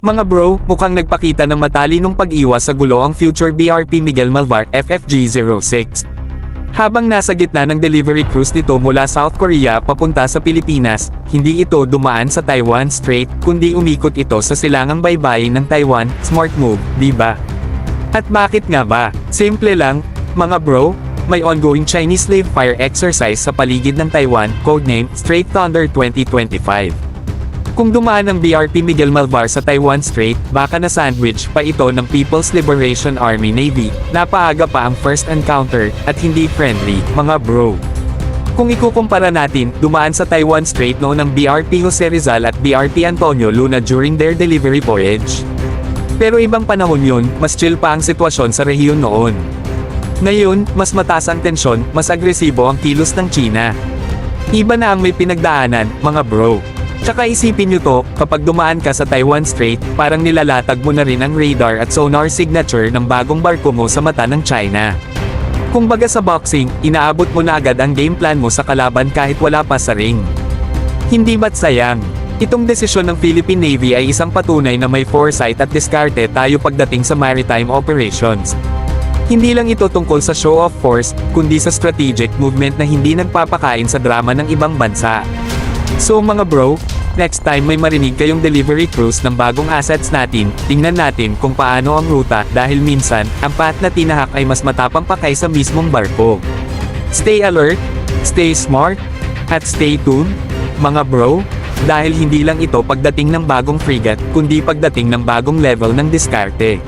Mga bro, mukhang nagpakita ng matalinong pag-iwas sa gulo ang future BRP Miguel Malvar FFG-06. Habang nasa gitna ng delivery cruise nito mula South Korea papunta sa Pilipinas, hindi ito dumaan sa Taiwan Strait, kundi umikot ito sa silangang baybayin ng Taiwan. Smart move, di ba? At bakit nga ba? Simple lang, mga bro, may ongoing Chinese slave fire exercise sa paligid ng Taiwan, codename Strait Thunder 2025. Kung dumaan ang BRP Miguel Malvar sa Taiwan Strait, baka na-sandwich pa ito ng People's Liberation Army Navy. Napaaga pa ang first encounter, at hindi friendly, mga bro. Kung ikukumpara natin, dumaan sa Taiwan Strait noon ang BRP Jose Rizal at BRP Antonio Luna during their delivery voyage. Pero ibang panahon yun, mas chill pa ang sitwasyon sa rehiyon noon. Ngayon, mas mataas ang tensyon, mas agresibo ang kilos ng China. Iba na ang may pinagdaanan, mga bro. Tsaka isipin nyo to, kapag dumaan ka sa Taiwan Strait, parang nilalatag mo na rin ang radar at sonar signature ng bagong barko mo sa mata ng China. Kung baga sa boxing, inaabot mo na agad ang game plan mo sa kalaban kahit wala pa sa ring. Hindi ba't sayang? Itong desisyon ng Philippine Navy ay isang patunay na may foresight at diskarte tayo pagdating sa maritime operations. Hindi lang ito tungkol sa show of force, kundi sa strategic movement na hindi nagpapakain sa drama ng ibang bansa. So mga bro, next time may marinig kayong delivery cruise ng bagong assets natin, tingnan natin kung paano ang ruta dahil minsan, ang path na tinahak ay mas matapang pa kaysa mismong barko. Stay alert, stay smart, at stay tuned, mga bro, dahil hindi lang ito pagdating ng bagong frigate, kundi pagdating ng bagong level ng diskarte.